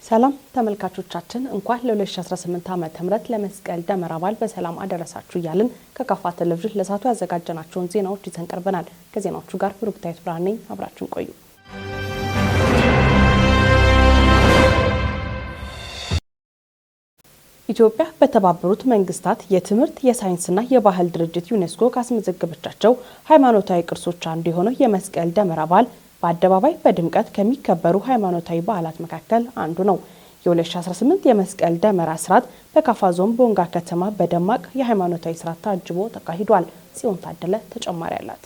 ሰላም ተመልካቾቻችን እንኳን ለ2018 ዓመተ ምህረት ለመስቀል ደመራ በዓል በሰላም አደረሳችሁ እያልን ከካፋ ቴሌቪዥን ለሳቱ ያዘጋጀናቸውን ዜናዎች ይዘን ቀርበናል። ከዜናዎቹ ጋር ብሩክታይት ብርሃን ነኝ። አብራችሁን ቆዩ። ኢትዮጵያ በተባበሩት መንግስታት የትምህርት የሳይንስና የባህል ድርጅት ዩኔስኮ ካስመዘገበቻቸው ሃይማኖታዊ ቅርሶች አንዱ የሆነው የመስቀል ደመራ በዓል በአደባባይ በድምቀት ከሚከበሩ ሃይማኖታዊ በዓላት መካከል አንዱ ነው። የ2018 የመስቀል ደመራ ስርዓት በካፋ ዞን ቦንጋ ከተማ በደማቅ የሃይማኖታዊ ስርዓት ታጅቦ ተካሂዷል። ጽዮን ታደለ ተጨማሪ አላት።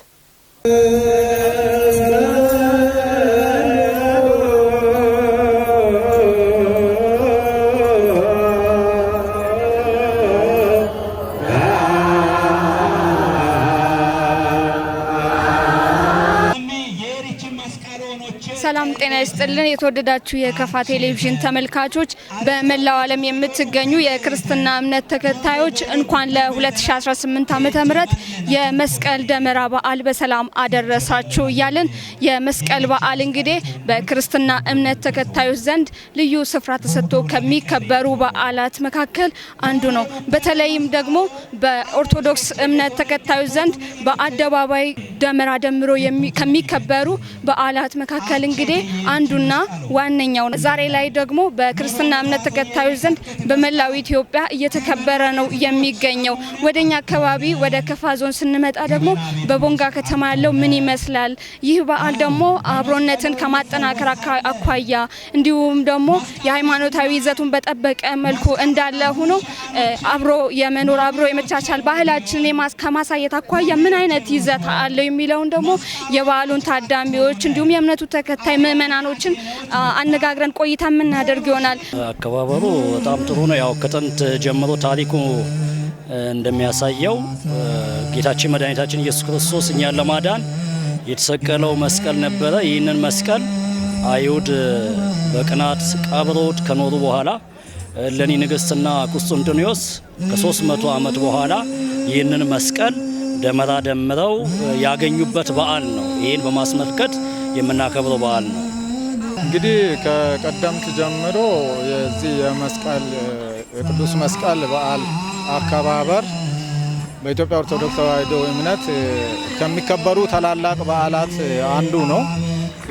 ሰላም ጤና ይስጥልን። የተወደዳችሁ የካፋ ቴሌቪዥን ተመልካቾች፣ በመላው ዓለም የምትገኙ የክርስትና እምነት ተከታዮች እንኳን ለ2018 ዓመተ ምህረት የመስቀል ደመራ በዓል በሰላም አደረሳችሁ እያልን የመስቀል በዓል እንግዲህ በክርስትና እምነት ተከታዮች ዘንድ ልዩ ስፍራ ተሰጥቶ ከሚከበሩ በዓላት መካከል አንዱ ነው። በተለይም ደግሞ በኦርቶዶክስ እምነት ተከታዮች ዘንድ በአደባባይ ደመራ ደምሮ ከሚከበሩ በዓላት መካከል እንግዲህ አንዱና ዋነኛው ነው። ዛሬ ላይ ደግሞ በክርስትና እምነት ተከታዮች ዘንድ በመላው ኢትዮጵያ እየተከበረ ነው የሚገኘው። ወደኛ አካባቢ ወደ ካፋ ዞን ስንመጣ ደግሞ በቦንጋ ከተማ ያለው ምን ይመስላል? ይህ በዓል ደግሞ አብሮነትን ከማጠናከር አኳያ እንዲሁም ደግሞ የሃይማኖታዊ ይዘቱን በጠበቀ መልኩ እንዳለ ሆኖ አብሮ የመኖር አብሮ የመቻቻል ባህላችንን ከማሳየት አኳያ ምን አይነት ይዘት አለው የሚለውን ደግሞ የበዓሉን ታዳሚዎች እንዲሁም የእምነቱ ተከታይ ምእመናኖችን አነጋግረን ቆይታ የምናደርግ ይሆናል። አከባበሩ በጣም ጥሩ ነው። ያው ከጥንት ጀምሮ ታሪኩ እንደሚያሳየው ጌታችን መድኃኒታችን ኢየሱስ ክርስቶስ እኛን ለማዳን የተሰቀለው መስቀል ነበረ። ይህንን መስቀል አይሁድ በቅናት ቀብረውት ከኖሩ በኋላ እሌኒ ንግሥትና ቁስጥንጥንዮስ ከ300 ዓመት በኋላ ይህንን መስቀል ደመራ ደምረው ያገኙበት በዓል ነው። ይህን በማስመልከት የምናከብረው በዓል ነው። እንግዲህ ከቀደምት ጀምሮ የዚህ የቅዱስ መስቀል በዓል አከባበር በኢትዮጵያ ኦርቶዶክስ ተዋሕዶ እምነት ከሚከበሩ ታላላቅ በዓላት አንዱ ነው።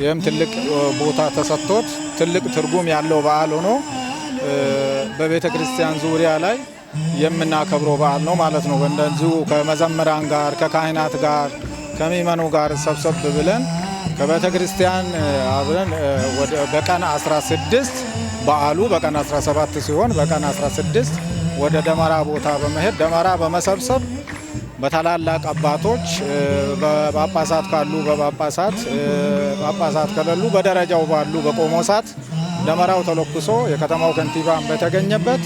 ይህም ትልቅ ቦታ ተሰጥቶት ትልቅ ትርጉም ያለው በዓል ሆኖ በቤተ ክርስቲያን ዙሪያ ላይ የምናከብረው በዓል ነው ማለት ነው። እንደዚሁ ከመዘምራን ጋር ከካህናት ጋር ከምእመኑ ጋር ሰብሰብ ብለን ከቤተ ክርስቲያን አብረን በቀን 16 በዓሉ በቀን 17 ሲሆን በቀን 16 ወደ ደመራ ቦታ በመሄድ ደመራ በመሰብሰብ በታላላቅ አባቶች በጳጳሳት ካሉ በጳጳሳት ጳጳሳት ከሌሉ በደረጃው ባሉ በቆሞሳት ደመራው ተለኩሶ የከተማው ከንቲባን በተገኘበት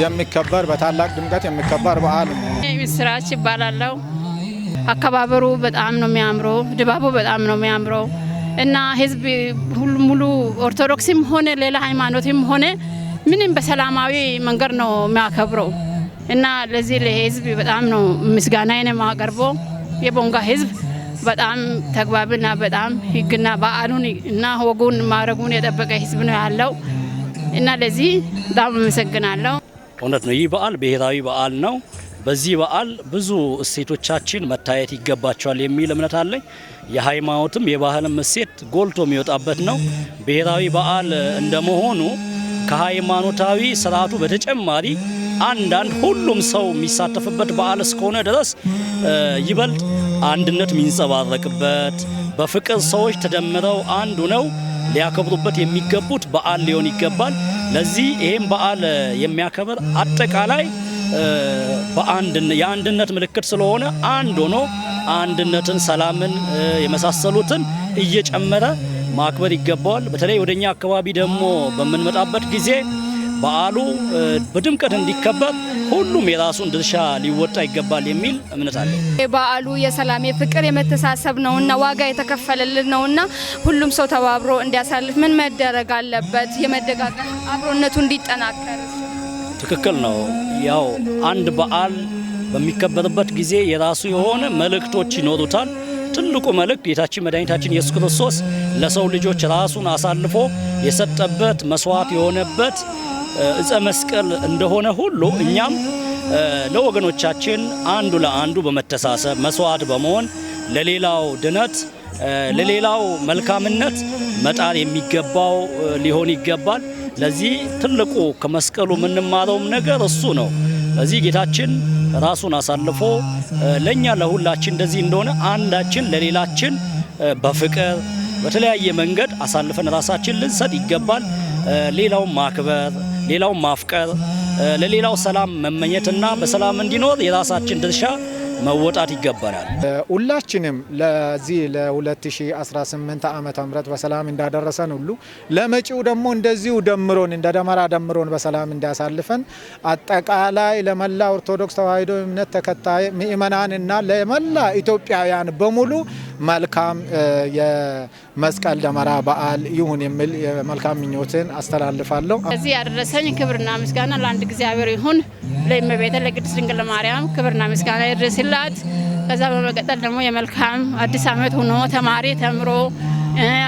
የሚከበር በታላቅ ድምቀት የሚከበር በዓል ነው። ምስራች ይባላልው። አከባበሩ በጣም ነው የሚያምረው፣ ድባቡ በጣም ነው የሚያምረው እና ህዝብ ሁሉ ሙሉ ኦርቶዶክስም ሆነ ሌላ ሃይማኖትም ሆነ ምንም በሰላማዊ መንገድ ነው የሚያከብረው እና ለዚህ ለህዝብ በጣም ነው ምስጋናዬን የማቀርበው። የቦንጋ ህዝብ በጣም ተግባቢና በጣም ህግና በዓሉን እና ወጉን ማረጉን የጠበቀ ህዝብ ነው ያለው እና ለዚህ በጣም አመሰግናለሁ። እውነት ነው። ይህ በዓል ብሔራዊ በዓል ነው። በዚህ በዓል ብዙ እሴቶቻችን መታየት ይገባቸዋል የሚል እምነት አለኝ። የሃይማኖትም የባህልም እሴት ጎልቶ የሚወጣበት ነው። ብሔራዊ በዓል እንደመሆኑ ከሃይማኖታዊ ስርዓቱ በተጨማሪ አንዳንድ ሁሉም ሰው የሚሳተፍበት በዓል እስከሆነ ድረስ ይበልጥ አንድነት የሚንጸባረቅበት በፍቅር ሰዎች ተደምረው አንዱ ነው ሊያከብሩበት የሚገቡት በዓል ሊሆን ይገባል። ለዚህ ይሄን በዓል የሚያከብር አጠቃላይ የአንድነት ምልክት ስለሆነ አንድ ሆኖ አንድነትን፣ ሰላምን የመሳሰሉትን እየጨመረ ማክበር ይገባዋል። በተለይ ወደኛ አካባቢ ደግሞ በምንመጣበት ጊዜ በዓሉ በድምቀት እንዲከበር ሁሉም የራሱን ድርሻ ሊወጣ ይገባል የሚል እምነት አለ። በዓሉ የሰላም የፍቅር የመተሳሰብ ነውና ዋጋ የተከፈለልን ነውና ሁሉም ሰው ተባብሮ እንዲያሳልፍ ምን መደረግ አለበት? የመደጋገፍ አብሮነቱ እንዲጠናከር። ትክክል ነው። ያው አንድ በዓል በሚከበርበት ጊዜ የራሱ የሆነ መልእክቶች ይኖሩታል። ትልቁ መልእክት ጌታችን መድኃኒታችን ኢየሱስ ክርስቶስ ለሰው ልጆች ራሱን አሳልፎ የሰጠበት መስዋዕት የሆነበት ዕፀ መስቀል እንደሆነ ሁሉ እኛም ለወገኖቻችን አንዱ ለአንዱ በመተሳሰብ መስዋዕት በመሆን ለሌላው ድነት ለሌላው መልካምነት መጣር የሚገባው ሊሆን ይገባል። ለዚህ ትልቁ ከመስቀሉ የምንማረውም ነገር እሱ ነው። ለዚህ ጌታችን ራሱን አሳልፎ ለኛ ለሁላችን እንደዚህ እንደሆነ አንዳችን ለሌላችን በፍቅር በተለያየ መንገድ አሳልፈን ራሳችን ልንሰጥ ይገባል። ሌላውን ማክበር፣ ሌላውን ማፍቀር፣ ለሌላው ሰላም መመኘትና በሰላም እንዲኖር የራሳችን ድርሻ መወጣት ይገባናል። ሁላችንም ለዚህ ለ2018 ዓመተ ምህረት በሰላም እንዳደረሰን ሁሉ ለመጪው ደግሞ እንደዚሁ ደምሮን እንደ ደመራ ደምሮን በሰላም እንዳሳልፈን አጠቃላይ ለመላ ኦርቶዶክስ ተዋሕዶ እምነት ተከታይ ምእመናንና ለመላ ኢትዮጵያውያን በሙሉ መልካም የመስቀል ደመራ በዓል ይሁን የሚል የመልካም ምኞትን አስተላልፋለሁ። እዚህ ያደረሰኝ ክብርና ምስጋና ለአንድ እግዚአብሔር ይሁን። ለእመቤቴ ለቅድስት ድንግል ማርያም ክብርና ምስጋና ይድረስላት። ከዛ በመቀጠል ደግሞ የመልካም አዲስ ዓመት ሆኖ ተማሪ ተምሮ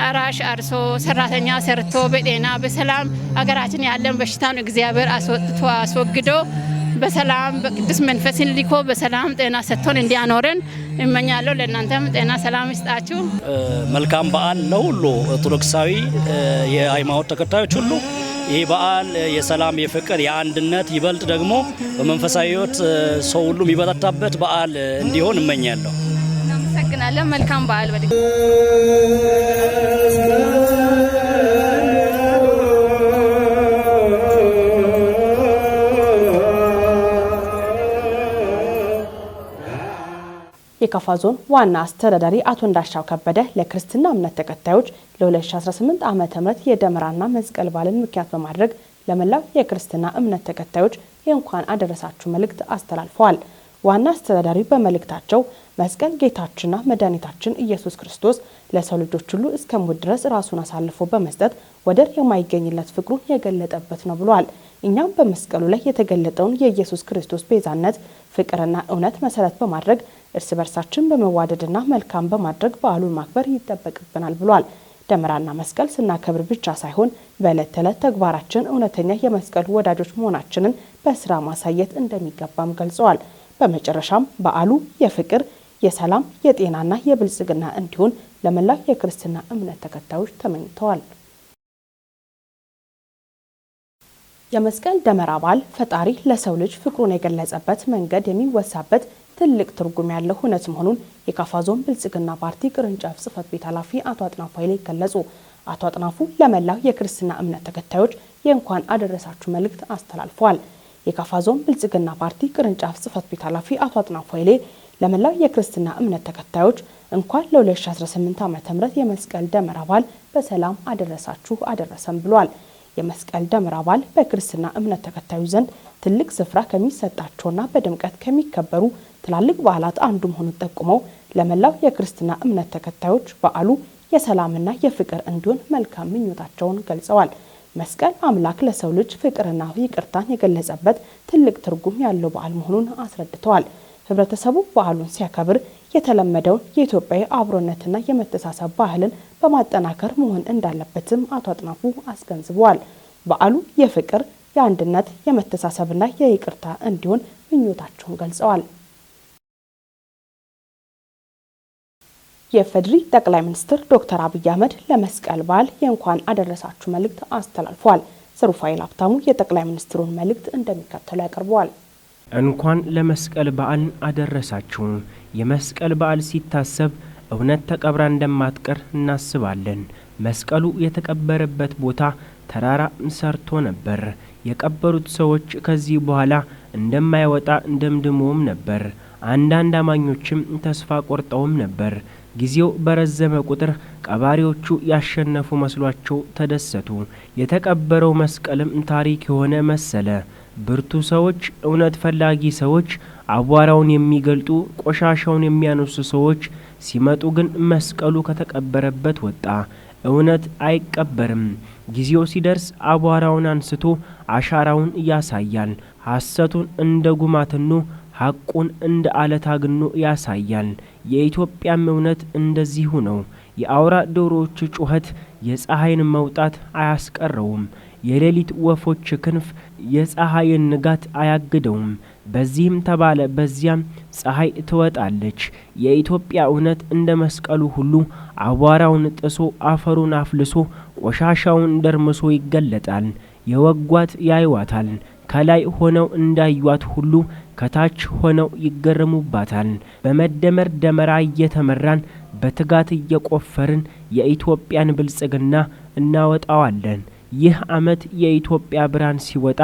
አራሽ አርሶ ሰራተኛ ሰርቶ በጤና በሰላም አገራችን ያለን በሽታን እግዚአብሔር አስወግዶ በሰላም በቅዱስ መንፈስን ልኮ በሰላም ጤና ሰጥቶን እንዲያኖረን እመኛለሁ። ለእናንተም ጤና ሰላም ይስጣችሁ። መልካም በዓል ለሁሉ ኦርቶዶክሳዊ የሃይማኖት ተከታዮች ሁሉ ይህ በዓል የሰላም፣ የፍቅር፣ የአንድነት ይበልጥ ደግሞ በመንፈሳዊ ሕይወት ሰው ሁሉ የሚበረታበት በዓል እንዲሆን እመኛለሁ። እናመሰግናለን። መልካም በዓል የካፋ ዞን ዋና አስተዳዳሪ አቶ እንዳሻው ከበደ ለክርስትና እምነት ተከታዮች ለ2018 ዓመተ ምህረት የደመራና መስቀል በዓልን ምክንያት በማድረግ ለመላው የክርስትና እምነት ተከታዮች የእንኳን አደረሳችሁ መልእክት አስተላልፈዋል። ዋና አስተዳዳሪ በመልእክታቸው መስቀል ጌታችንና መድኃኒታችን ኢየሱስ ክርስቶስ ለሰው ልጆች ሁሉ እስከ ሞት ድረስ ራሱን አሳልፎ በመስጠት ወደር የማይገኝለት ፍቅሩን የገለጠበት ነው ብለዋል። እኛም በመስቀሉ ላይ የተገለጠውን የኢየሱስ ክርስቶስ ቤዛነት፣ ፍቅርና እውነት መሰረት በማድረግ እርስ በርሳችን በመዋደድና መልካም በማድረግ በዓሉን ማክበር ይጠበቅብናል ብሏል። ደመራና መስቀል ስናከብር ብቻ ሳይሆን በዕለት ተዕለት ተግባራችን እውነተኛ የመስቀል ወዳጆች መሆናችንን በስራ ማሳየት እንደሚገባም ገልጸዋል። በመጨረሻም በዓሉ የፍቅር፣ የሰላም፣ የጤናና የብልጽግና እንዲሆን ለመላው የክርስትና እምነት ተከታዮች ተመኝተዋል። የመስቀል ደመራ በዓል ፈጣሪ ለሰው ልጅ ፍቅሩን የገለጸበት መንገድ የሚወሳበት ትልቅ ትርጉም ያለው ሁነት መሆኑን የካፋ ዞን ብልጽግና ፓርቲ ቅርንጫፍ ጽሕፈት ቤት ኃላፊ አቶ አጥናፉ ኃይሌ ገለጹ። አቶ አጥናፉ ለመላው የክርስትና እምነት ተከታዮች የእንኳን አደረሳችሁ መልእክት አስተላልፈዋል። የካፋ ዞን ብልጽግና ፓርቲ ቅርንጫፍ ጽሕፈት ቤት ኃላፊ አቶ አጥናፉ ኃይሌ ለመላው የክርስትና እምነት ተከታዮች እንኳን ለ2018 ዓመተ ምህረት የመስቀል ደመራ በዓል በሰላም አደረሳችሁ አደረሰን ብሏል። የመስቀል ደመራ በዓል በክርስትና እምነት ተከታዮች ዘንድ ትልቅ ስፍራ ከሚሰጣቸውና በድምቀት ከሚከበሩ ትላልቅ በዓላት አንዱ መሆኑን ጠቁመው ለመላው የክርስትና እምነት ተከታዮች በዓሉ የሰላምና የፍቅር እንዲሆን መልካም ምኞታቸውን ገልጸዋል። መስቀል አምላክ ለሰው ልጅ ፍቅርና ይቅርታን የገለጸበት ትልቅ ትርጉም ያለው በዓል መሆኑን አስረድተዋል። ህብረተሰቡ በዓሉን ሲያከብር የተለመደውን የኢትዮጵያዊ አብሮነትና የመተሳሰብ ባህልን በማጠናከር መሆን እንዳለበትም አቶ አጥናፉ አስገንዝበዋል። በዓሉ የፍቅር፣ የአንድነት፣ የመተሳሰብና የይቅርታ እንዲሆን ምኞታቸውን ገልጸዋል። የፌዴሪ ጠቅላይ ሚኒስትር ዶክተር አብይ አህመድ ለመስቀል በዓል የእንኳን አደረሳችሁ መልእክት አስተላልፈዋል። ሩፋኤል ሀብታሙ የጠቅላይ ሚኒስትሩን መልእክት እንደሚከተለው ያቀርበዋል። እንኳን ለመስቀል በዓል አደረሳችሁ። የመስቀል በዓል ሲታሰብ እውነት ተቀብራ እንደማትቀር እናስባለን። መስቀሉ የተቀበረበት ቦታ ተራራ ሰርቶ ነበር። የቀበሩት ሰዎች ከዚህ በኋላ እንደማይወጣ ደምድሞም ነበር። አንዳንድ አማኞችም ተስፋ ቆርጠውም ነበር። ጊዜው በረዘመ ቁጥር ቀባሪዎቹ ያሸነፉ መስሏቸው ተደሰቱ። የተቀበረው መስቀልም ታሪክ የሆነ መሰለ። ብርቱ ሰዎች፣ እውነት ፈላጊ ሰዎች፣ አቧራውን የሚገልጡ ቆሻሻውን የሚያነሱ ሰዎች ሲመጡ ግን መስቀሉ ከተቀበረበት ወጣ። እውነት አይቀበርም። ጊዜው ሲደርስ አቧራውን አንስቶ አሻራውን ያሳያል። ሐሰቱን እንደ ጉማትኑ ሐቁን እንደ አለት አግኖ ያሳያል። የኢትዮጵያም እውነት እንደዚሁ ነው። የአውራ ዶሮዎች ጩኸት የፀሐይን መውጣት አያስቀረውም። የሌሊት ወፎች ክንፍ የፀሐይን ንጋት አያግደውም። በዚህም ተባለ በዚያም ፀሐይ ትወጣለች። የኢትዮጵያ እውነት እንደ መስቀሉ ሁሉ አቧራውን ጥሶ አፈሩን አፍልሶ ቆሻሻውን ደርምሶ ይገለጣል። የወጓት ያዩዋታል። ከላይ ሆነው እንዳዩዋት ሁሉ ከታች ሆነው ይገረሙባታል። በመደመር ደመራ እየተመራን በትጋት እየቆፈርን የኢትዮጵያን ብልጽግና እናወጣዋለን። ይህ ዓመት የኢትዮጵያ ብርሃን ሲወጣ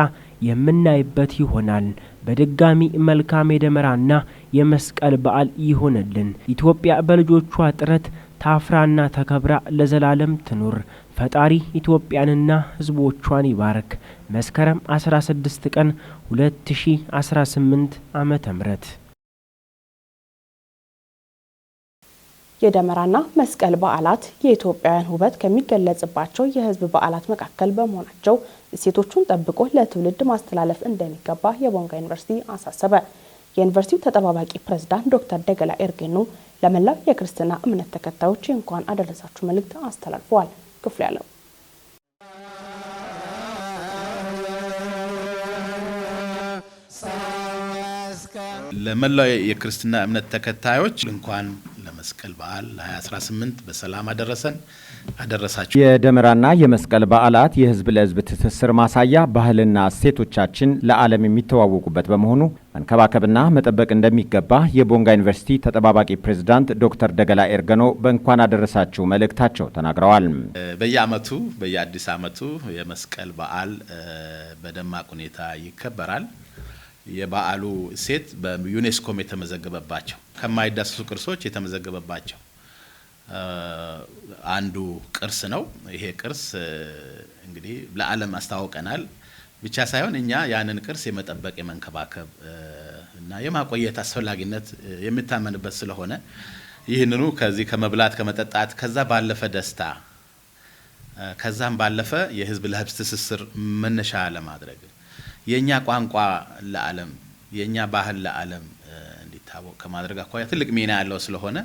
የምናይበት ይሆናል። በድጋሚ መልካም የደመራና የመስቀል በዓል ይሆንልን። ኢትዮጵያ በልጆቿ ጥረት ታፍራና ተከብራ ለዘላለም ትኑር። ፈጣሪ ኢትዮጵያንና ሕዝቦቿን ይባርክ። መስከረም 16 ቀን 2018 ዓመተ ምህረት የደመራና መስቀል በዓላት የኢትዮጵያውያን ውበት ከሚገለጽባቸው የሕዝብ በዓላት መካከል በመሆናቸው እሴቶቹን ጠብቆ ለትውልድ ማስተላለፍ እንደሚገባ የቦንጋ ዩኒቨርሲቲ አሳሰበ። የዩኒቨርሲቲው ተጠባባቂ ፕሬዝዳንት ዶክተር ደገላ ኤርጌኖ ለመላው የክርስትና እምነት ተከታዮች እንኳን አደረሳችሁ መልእክት አስተላልፈዋል። ክፍሉ ያለው ለመላው የክርስትና እምነት ተከታዮች እንኳን ለመስቀል በዓል 2018 በሰላም አደረሳችሁ። የደመራና የመስቀል በዓላት የህዝብ ለህዝብ ትስስር ማሳያ ባህልና እሴቶቻችን ለዓለም የሚተዋወቁበት በመሆኑ መንከባከብና መጠበቅ እንደሚገባ የቦንጋ ዩኒቨርሲቲ ተጠባባቂ ፕሬዝዳንት ዶክተር ደገላ ኤርገኖ በእንኳን አደረሳችሁ መልእክታቸው ተናግረዋል። በየአዲስ ዓመቱ የመስቀል በዓል በደማቅ ሁኔታ ይከበራል። የበዓሉ እሴት በዩኔስኮም የተመዘገበባቸው ከማይዳሰሱ ቅርሶች የተመዘገበባቸው አንዱ ቅርስ ነው። ይሄ ቅርስ እንግዲህ ለዓለም አስተዋውቀናል ብቻ ሳይሆን እኛ ያንን ቅርስ የመጠበቅ የመንከባከብ እና የማቆየት አስፈላጊነት የሚታመንበት ስለሆነ ይህንኑ ከዚህ ከመብላት ከመጠጣት ከዛ ባለፈ ደስታ ከዛም ባለፈ የህዝብ ለህዝብ ትስስር መነሻ ለማድረግ የኛ ቋንቋ ለዓለም የኛ ባህል ለዓለም እንዲታወቅ ከማድረግ አኳያ ትልቅ ሚና ያለው ስለሆነ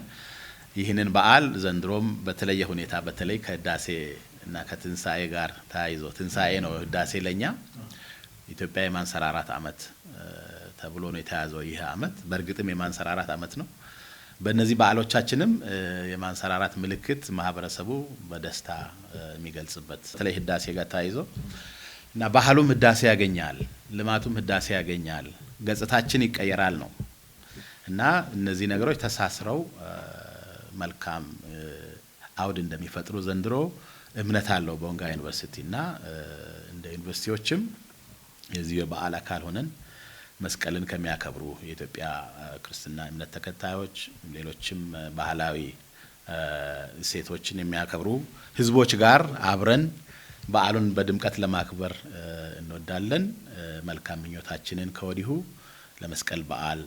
ይህንን በዓል ዘንድሮም በተለየ ሁኔታ በተለይ ከህዳሴ እና ከትንሳኤ ጋር ተያይዞ ትንሳኤ ነው ህዳሴ ለኛ ኢትዮጵያ የማንሰራራት ዓመት ተብሎ ነው የተያዘው። ይህ ዓመት በእርግጥም የማንሰራራት ዓመት ነው። በእነዚህ በዓሎቻችንም የማንሰራራት ምልክት ማህበረሰቡ በደስታ የሚገልጽበት በተለይ ህዳሴ ጋር ተያይዞ እና ባህሉም ህዳሴ ያገኛል፣ ልማቱም ህዳሴ ያገኛል፣ ገጽታችን ይቀየራል ነው እና እነዚህ ነገሮች ተሳስረው መልካም አውድ እንደሚፈጥሩ ዘንድሮ እምነት አለው ቦንጋ ዩኒቨርሲቲ እና እንደ ዩኒቨርሲቲዎችም የዚህ በዓል አካል ሆነን መስቀልን ከሚያከብሩ የኢትዮጵያ ክርስትና እምነት ተከታዮች ሌሎችም ባህላዊ እሴቶችን የሚያከብሩ ህዝቦች ጋር አብረን በዓሉን በድምቀት ለማክበር እንወዳለን። መልካም ምኞታችንን ከወዲሁ ለመስቀል በዓል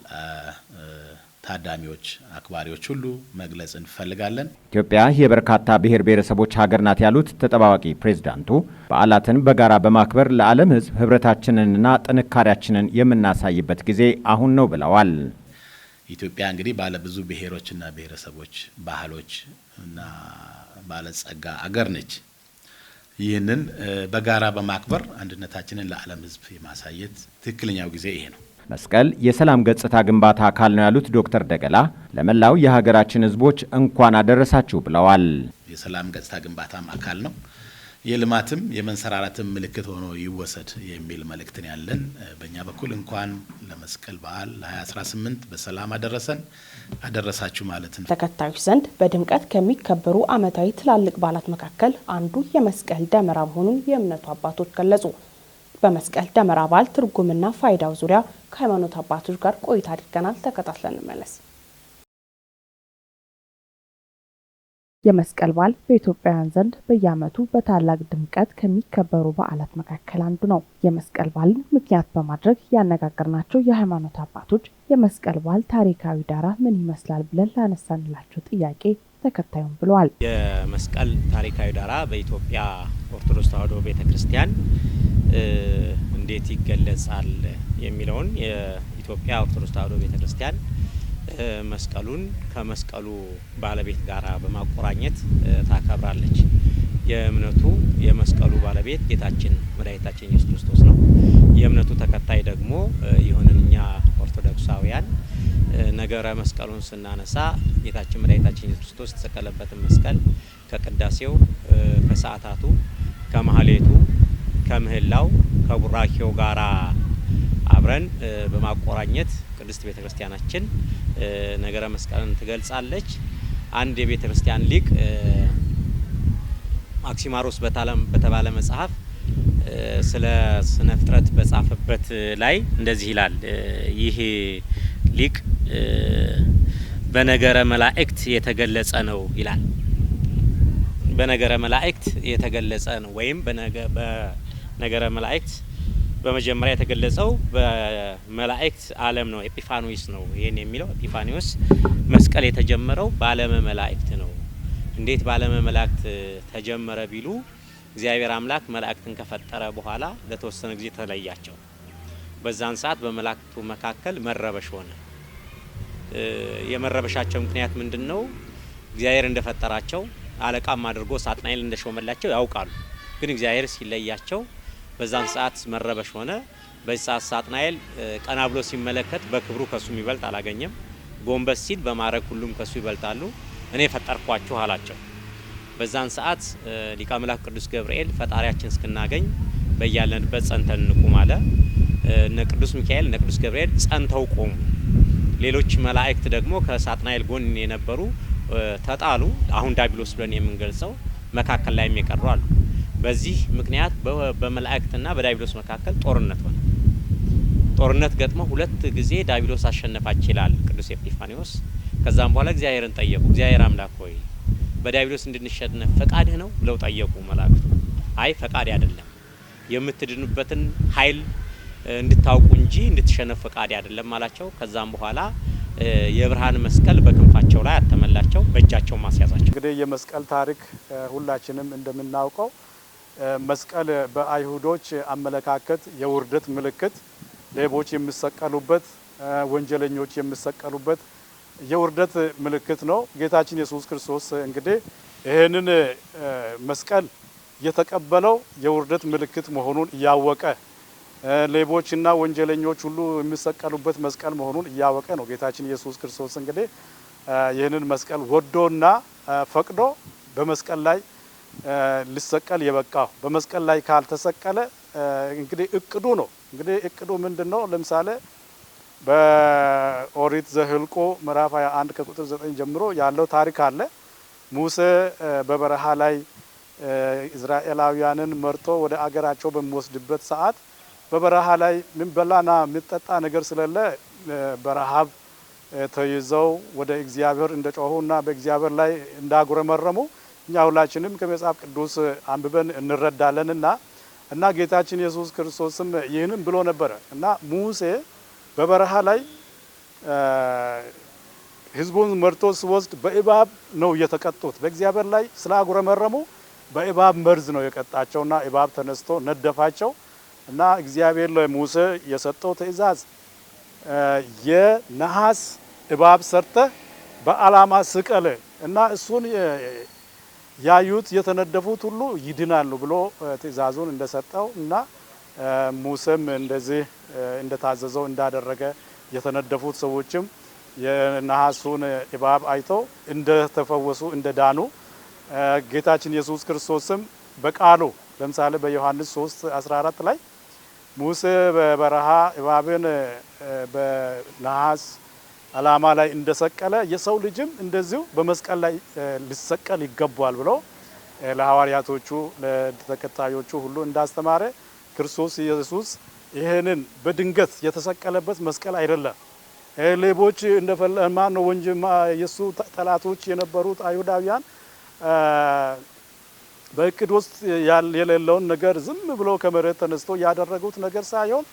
ታዳሚዎች አክባሪዎች ሁሉ መግለጽ እንፈልጋለን። ኢትዮጵያ የበርካታ ብሔር ብሔረሰቦች ሀገር ናት ያሉት ተጠባባቂ ፕሬዝዳንቱ በዓላትን በጋራ በማክበር ለዓለም ህዝብ ህብረታችንንና ጥንካሬያችንን የምናሳይበት ጊዜ አሁን ነው ብለዋል። ኢትዮጵያ እንግዲህ ባለ ብዙ ብሔሮችና ብሔረሰቦች ባህሎች እና ባለጸጋ አገር ነች። ይህንን በጋራ በማክበር አንድነታችንን ለዓለም ህዝብ የማሳየት ትክክለኛው ጊዜ ይሄ ነው። መስቀል የሰላም ገጽታ ግንባታ አካል ነው ያሉት ዶክተር ደገላ ለመላው የሀገራችን ህዝቦች እንኳን አደረሳችሁ ብለዋል። የሰላም ገጽታ ግንባታም አካል ነው፣ የልማትም የመንሰራራትም ምልክት ሆኖ ይወሰድ የሚል መልእክትን ያለን በእኛ በኩል እንኳን ለመስቀል በዓል 2018 በሰላም አደረሳችሁ ማለት ነው። ተከታዮች ዘንድ በድምቀት ከሚከበሩ ዓመታዊ ትላልቅ በዓላት መካከል አንዱ የመስቀል ደመራ መሆኑን የእምነቱ አባቶች ገለጹ። በመስቀል ደመራ በዓል ትርጉምና ፋይዳው ዙሪያ ከሃይማኖት አባቶች ጋር ቆይታ አድርገናል። ተከታትለን እንመለስ። የመስቀል በዓል በኢትዮጵያውያን ዘንድ በየዓመቱ በታላቅ ድምቀት ከሚከበሩ በዓላት መካከል አንዱ ነው። የመስቀል በዓልን ምክንያት በማድረግ ያነጋገርናቸው የሃይማኖት አባቶች የመስቀል በዓል ታሪካዊ ዳራ ምን ይመስላል ብለን ላነሳንላቸው ጥያቄ ተከታዩን ብለዋል። የመስቀል ታሪካዊ ዳራ በኢትዮጵያ ኦርቶዶክስ ተዋሕዶ ቤተክርስቲያን እንዴት ይገለጻል የሚለውን የኢትዮጵያ ኦርቶዶክስ ተዋሕዶ ቤተክርስቲያን መስቀሉን ከመስቀሉ ባለቤት ጋራ በማቆራኘት ታከብራለች። የእምነቱ የመስቀሉ ባለቤት ጌታችን መድኃኒታችን ኢየሱስ ክርስቶስ ነው። የእምነቱ ተከታይ ደግሞ የሆነን እኛ ኦርቶዶክሳውያን ነገረ መስቀሉን ስናነሳ ጌታችን መድኃኒታችን ኢየሱስ ክርስቶስ የተሰቀለበትን መስቀል ከቅዳሴው፣ ከሰዓታቱ፣ ከማህሌቱ፣ ከምህላው፣ ከቡራኬው ጋራ አብረን በማቆራኘት ቅድስት ቤተክርስቲያናችን ነገረ መስቀልን ትገልጻለች። አንድ የቤተክርስቲያን ሊቅ ማክሲማሮስ በተባለ መጽሐፍ ስለ ስነ ፍጥረት በጻፈበት ላይ እንደዚህ ይላል። ይህ ሊቅ በነገረ መላእክት የተገለጸ ነው ይላል። በነገረ መላእክት የተገለጸ ነው ወይም በነገረ መላእክት በመጀመሪያ የተገለጸው በመላእክት ዓለም ነው። ኤጲፋኒዎስ ነው ይሄን የሚለው። ኤጲፋኒዎስ መስቀል የተጀመረው በዓለመ መላእክት ነው። እንዴት በዓለመ መላእክት ተጀመረ ቢሉ እግዚአብሔር አምላክ መላእክትን ከፈጠረ በኋላ ለተወሰነ ጊዜ ተለያቸው። በዛን ሰዓት በመላእክቱ መካከል መረበሽ ሆነ። የመረበሻቸው ምክንያት ምንድነው? እግዚአብሔር እንደፈጠራቸው አለቃም አድርጎ ሳጥናኤል እንደሾመላቸው ያውቃሉ። ግን እግዚአብሔር ሲለያቸው በዛን ሰዓት መረበሽ ሆነ። በዚህ ሰዓት ሳጥናኤል ቀና ብሎ ሲመለከት በክብሩ ከሱ የሚበልጥ አላገኘም። ጎንበስ ሲል በማዕረግ ሁሉም ከሱ ይበልጣሉ፣ እኔ ፈጠርኳችሁ አላቸው። በዛን ሰዓት ሊቀ መላእክት ቅዱስ ገብርኤል ፈጣሪያችን እስክናገኝ በያለንበት ጸንተን እንቁም አለ። እነ ቅዱስ ሚካኤል እነ ቅዱስ ገብርኤል ጸንተው ቆሙ። ሌሎች መላእክት ደግሞ ከሳጥናኤል ጎን የነበሩ ተጣሉ። አሁን ዲያብሎስ ብለን የምንገልጸው መካከል ላይ የሚቀሩ አሉ። በዚህ ምክንያት በመላእክትና በዲያብሎስ መካከል ጦርነት ሆነ። ጦርነት ገጥሞ 2 ጊዜ ዲያብሎስ አሸነፋች ይላል ቅዱስ ኤጲፋኒዎስ። ከዛም በኋላ እግዚአብሔርን ጠየቁ። እግዚአብሔር አምላክ ሆይ በዲያብሎስ እንድንሸነፍ ፈቃድህ ነው ብለው ጠየቁ መላእክቱ። አይ ፈቃድ አይደለም፣ የምትድኑበትን ኃይል እንድታውቁ እንጂ እንድትሸነፍ ፈቃድ አይደለም አላቸው። ከዛም በኋላ የብርሃን መስቀል በክንፋቸው ላይ አተመላቸው፣ በእጃቸው ማስያዛቸው። እንግዲህ የመስቀል ታሪክ ሁላችንም እንደምናውቀው መስቀል በአይሁዶች አመለካከት የውርደት ምልክት፣ ሌቦች የሚሰቀሉበት፣ ወንጀለኞች የሚሰቀሉበት የውርደት ምልክት ነው። ጌታችን ኢየሱስ ክርስቶስ እንግዲህ ይህንን መስቀል የተቀበለው የውርደት ምልክት መሆኑን እያወቀ ሌቦችና ወንጀለኞች ሁሉ የሚሰቀሉበት መስቀል መሆኑን እያወቀ ነው ጌታችን ኢየሱስ ክርስቶስ እንግዲህ ይህንን መስቀል ወዶና ፈቅዶ በመስቀል ላይ ሊሰቀል የበቃው። በመስቀል ላይ ካልተሰቀለ እንግዲህ እቅዱ ነው። እንግዲህ እቅዱ ምንድነው? ለምሳሌ በኦሪት ዘኍልቍ ምዕራፍ 21 ከቁጥር 9 ጀምሮ ያለው ታሪክ አለ። ሙሴ በበረሃ ላይ እስራኤላውያንን መርጦ ወደ አገራቸው በሚወስድበት ሰዓት በበረሃ ላይ ምንበላና ምንጠጣ ነገር ስለሌለ በረሃብ ተይዘው ወደ እግዚአብሔር እንደጮሁና በእግዚአብሔር ላይ እንዳጉረመረሙ እኛ ሁላችንም ከመጽሐፍ ቅዱስ አንብበን እንረዳለንና እና ጌታችን ኢየሱስ ክርስቶስም ይህንን ብሎ ነበረ እና ሙሴ በበረሃ ላይ ሕዝቡን መርቶ ሲወስድ በእባብ ነው የተቀጡት። በእግዚአብሔር ላይ ስላጉረመረሙ በእባብ መርዝ ነው የቀጣቸውና እባብ ተነስቶ ነደፋቸው እና እግዚአብሔር ለሙሴ የሰጠው ትእዛዝ የነሐስ እባብ ሰርተ በዓላማ ስቀል እና እሱን ያዩት የተነደፉት ሁሉ ይድናሉ ብሎ ትእዛዙን እንደሰጠው እና ሙሴም እንደዚህ እንደታዘዘው እንዳደረገ የተነደፉት ሰዎችም የነሐሱን እባብ አይተው እንደተፈወሱ እንደዳኑ ጌታችን ኢየሱስ ክርስቶስም በቃሉ ለምሳሌ በዮሐንስ 3:14 ላይ ሙሴ በበረሃ እባብን በነሐስ ዓላማ ላይ እንደሰቀለ የሰው ልጅም እንደዚሁ በመስቀል ላይ ሊሰቀል ይገባል ብሎ ለሐዋርያቶቹ ለተከታዮቹ ሁሉ እንዳስተማረ ክርስቶስ ኢየሱስ ይሄንን በድንገት የተሰቀለበት መስቀል አይደለም። ሌቦች እንደፈለማን ነው ወንጀል የሱ ጠላቶች የነበሩት አይሁዳውያን በእቅድ ውስጥ የሌለውን ነገር ዝም ብሎ ከመሬት ተነስቶ ያደረጉት ነገር ሳይሆን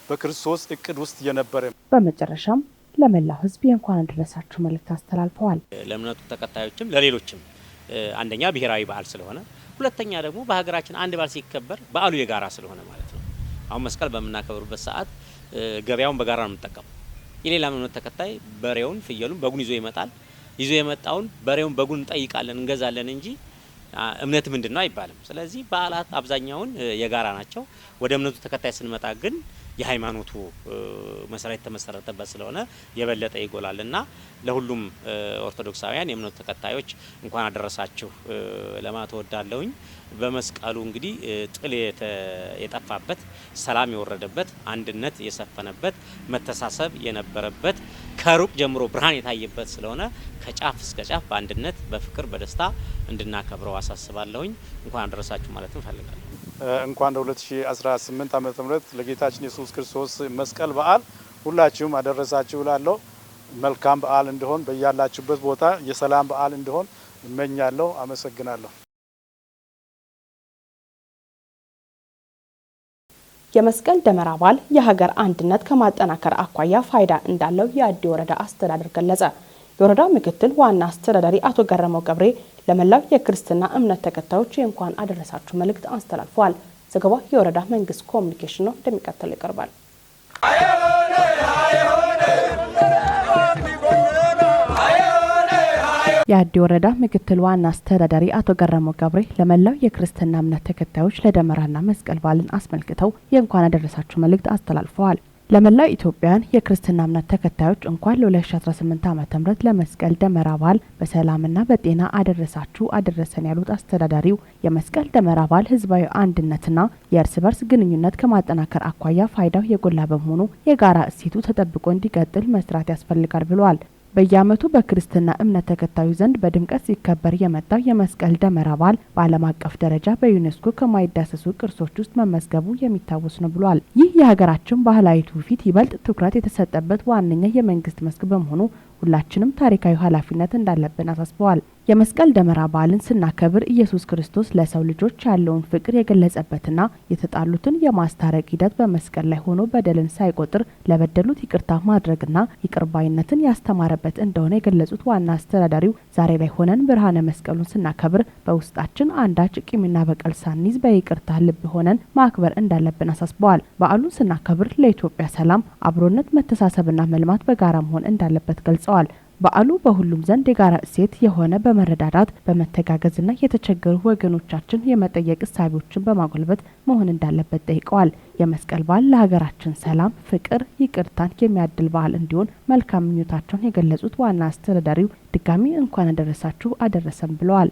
በክርስቶስ እቅድ ውስጥ የነበረ። በመጨረሻም ለመላው ሕዝብ የእንኳን አደረሳችሁ መልእክት አስተላልፈዋል። ለእምነቱ ተከታዮችም ለሌሎችም አንደኛ ብሔራዊ በዓል ስለሆነ፣ ሁለተኛ ደግሞ በሀገራችን አንድ በዓል ሲከበር በዓሉ የጋራ ስለሆነ ማለት ነው። አሁን መስቀል በምናከብሩበት ሰዓት ገበያውን በጋራ ነው የምንጠቀመው። የሌላ እምነት ተከታይ በሬውን፣ ፍየሉን፣ በጉን ይዞ ይመጣል። ይዞ የመጣውን በሬውን፣ በጉን እንጠይቃለን፣ እንገዛለን እንጂ እምነት ምንድነው አይባልም። ስለዚህ በዓላት አብዛኛውን የጋራ ናቸው። ወደ እምነቱ ተከታይ ስንመጣ ግን የሃይማኖቱ መሰረት የተመሰረተበት ስለሆነ የበለጠ ይጎላልና ለሁሉም ኦርቶዶክሳውያን የእምነቱ ተከታዮች እንኳን አደረሳችሁ ለማለት እወዳለሁኝ። በመስቀሉ እንግዲህ ጥል የጠፋበት፣ ሰላም የወረደበት፣ አንድነት የሰፈነበት፣ መተሳሰብ የነበረበት፣ ከሩቅ ጀምሮ ብርሃን የታየበት ስለሆነ ከጫፍ እስከ ጫፍ በአንድነት በፍቅር በደስታ እንድናከብረው አሳስባለሁኝ። እንኳን አደረሳችሁ ማለት እንፈልጋለን። እንኳን ለ2018 ዓመተ ምህረት ለጌታችን ኢየሱስ ክርስቶስ መስቀል በዓል ሁላችሁም አደረሳችሁ እላለሁ። መልካም በዓል እንዲሆን በያላችሁበት ቦታ የሰላም በዓል እንዲሆን እመኛለሁ። አመሰግናለሁ። የመስቀል ደመራ በዓል የሀገር አንድነት ከማጠናከር አኳያ ፋይዳ እንዳለው የአዲ ወረዳ አስተዳደር ገለጸ። የወረዳ ምክትል ዋና አስተዳዳሪ አቶ ገረመው ገብሬ ለመላው የክርስትና እምነት ተከታዮች የእንኳን አደረሳችሁ መልእክት አስተላልፈዋል። ዘገባው የወረዳ መንግስት ኮሚኒኬሽን ነው፣ እንደሚከተለው ይቀርባል። የአዲ ወረዳ ምክትል ዋና አስተዳዳሪ አቶ ገረመው ገብሬ ለመላው የክርስትና እምነት ተከታዮች ለደመራና መስቀል በዓልን አስመልክተው የእንኳን አደረሳችሁ መልእክት አስተላልፈዋል። ለመላው ኢትዮጵያውያን የክርስትና እምነት ተከታዮች እንኳን ለ2018 ዓ.ም ለመስቀል ደመራ በዓል በሰላምና በጤና አደረሳችሁ አደረሰን ያሉት አስተዳዳሪው የመስቀል ደመራ በዓል ህዝባዊ አንድነትና የእርስ በርስ ግንኙነት ከማጠናከር አኳያ ፋይዳው የጎላ በመሆኑ የጋራ እሴቱ ተጠብቆ እንዲቀጥል መስራት ያስፈልጋል ብለዋል። በየዓመቱ በክርስትና እምነት ተከታዩ ዘንድ በድምቀት ሲከበር የመጣው የመስቀል ደመራ በዓል በዓለም አቀፍ ደረጃ በዩኔስኮ ከማይዳሰሱ ቅርሶች ውስጥ መመዝገቡ የሚታወስ ነው ብሏል። ይህ የሀገራችን ባህላዊ ትውፊት ይበልጥ ትኩረት የተሰጠበት ዋነኛ የመንግስት መስክ በመሆኑ ሁላችንም ታሪካዊ ኃላፊነት እንዳለብን አሳስበዋል። የመስቀል ደመራ በዓልን ስናከብር ኢየሱስ ክርስቶስ ለሰው ልጆች ያለውን ፍቅር የገለጸበትና የተጣሉትን የማስታረቅ ሂደት በመስቀል ላይ ሆኖ በደልን ሳይቆጥር ለበደሉት ይቅርታ ማድረግና ይቅርባይነትን ያስተማረበት እንደሆነ የገለጹት ዋና አስተዳዳሪው ዛሬ ላይ ሆነን ብርሃነ መስቀሉን ስናከብር በውስጣችን አንዳች ቂምና በቀል ሳንይዝ በይቅርታ ልብ ሆነን ማክበር እንዳለብን አሳስበዋል። በዓሉን ስናከብር ለኢትዮጵያ ሰላም፣ አብሮነት፣ መተሳሰብና መልማት በጋራ መሆን እንዳለበት ገልጸዋል። በዓሉ በሁሉም ዘንድ የጋራ እሴት የሆነ በመረዳዳት በመተጋገዝና የተቸገሩ ወገኖቻችን የመጠየቅ እሳቤዎችን በማጎልበት መሆን እንዳለበት ጠይቀዋል። የመስቀል በዓል ለሀገራችን ሰላም፣ ፍቅር፣ ይቅርታን የሚያድል በዓል እንዲሆን መልካም ምኞታቸውን የገለጹት ዋና አስተዳዳሪው ድጋሚ እንኳን አደረሳችሁ አደረሰን ብለዋል።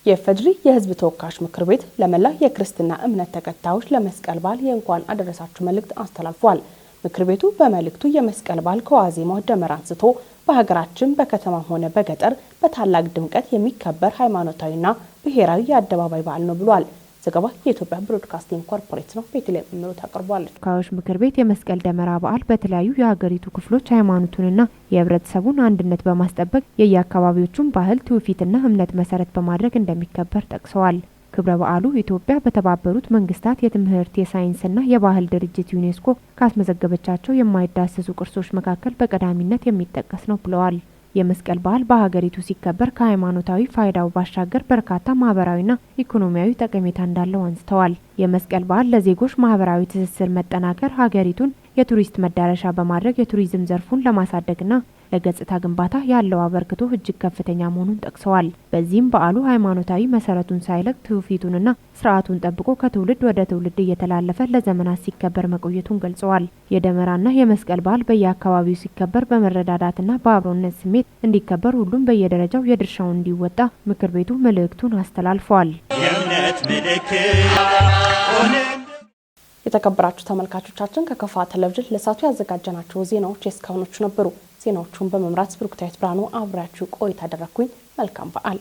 የኢፌዴሪ የሕዝብ ተወካዮች ምክር ቤት ለመላው የክርስትና እምነት ተከታዮች ለመስቀል በዓል የእንኳን አደረሳችሁ መልእክት አስተላልፏል። ምክር ቤቱ በመልእክቱ የመስቀል በዓል ከዋዜማው ደመራ አንስቶ በሀገራችን በከተማም ሆነ በገጠር በታላቅ ድምቀት የሚከበር ሃይማኖታዊና ብሔራዊ የአደባባይ በዓል ነው ብሏል። ዘገባ የኢትዮጵያ ብሮድካስቲንግ ኮርፖሬት ነው። ቤተልሔም እምሩ ታቀርባለች። ተወካዮች ምክር ቤት የመስቀል ደመራ በዓል በተለያዩ የሀገሪቱ ክፍሎች ሃይማኖቱንና የህብረተሰቡን አንድነት በማስጠበቅ የየአካባቢዎቹን ባህል ትውፊትና እምነት መሰረት በማድረግ እንደሚከበር ጠቅሰዋል። ክብረ በዓሉ ኢትዮጵያ በተባበሩት መንግስታት የትምህርት የሳይንስና የባህል ድርጅት ዩኔስኮ ካስመዘገበቻቸው የማይዳሰሱ ቅርሶች መካከል በቀዳሚነት የሚጠቀስ ነው ብለዋል። የመስቀል በዓል በሀገሪቱ ሲከበር ከሃይማኖታዊ ፋይዳው ባሻገር በርካታ ማህበራዊና ኢኮኖሚያዊ ጠቀሜታ እንዳለው አንስተዋል። የመስቀል በዓል ለዜጎች ማህበራዊ ትስስር መጠናከር ሀገሪቱን የቱሪስት መዳረሻ በማድረግ የቱሪዝም ዘርፉን ለማሳደግና ለገጽታ ግንባታ ያለው አበርክቶ እጅግ ከፍተኛ መሆኑን ጠቅሰዋል። በዚህም በዓሉ ሃይማኖታዊ መሰረቱን ሳይለቅ ትውፊቱንና ስርዓቱን ጠብቆ ከትውልድ ወደ ትውልድ እየተላለፈ ለዘመናት ሲከበር መቆየቱን ገልጸዋል። የደመራና የመስቀል በዓል በየአካባቢው ሲከበር በመረዳዳትና በአብሮነት ስሜት እንዲከበር ሁሉም በየደረጃው የድርሻውን እንዲወጣ ምክር ቤቱ መልእክቱን አስተላልፏል። የተከበራችሁ ተመልካቾቻችን ከከፋ ቴሌቪዥን ለሳቱ ያዘጋጀናቸው ዜናዎች እስካሁኖቹ ነበሩ። ዜናዎቹን በመምራት ብሩክታዊት ብርሃኑ አብራችሁ ቆይታ አደረኩኝ። መልካም በዓል።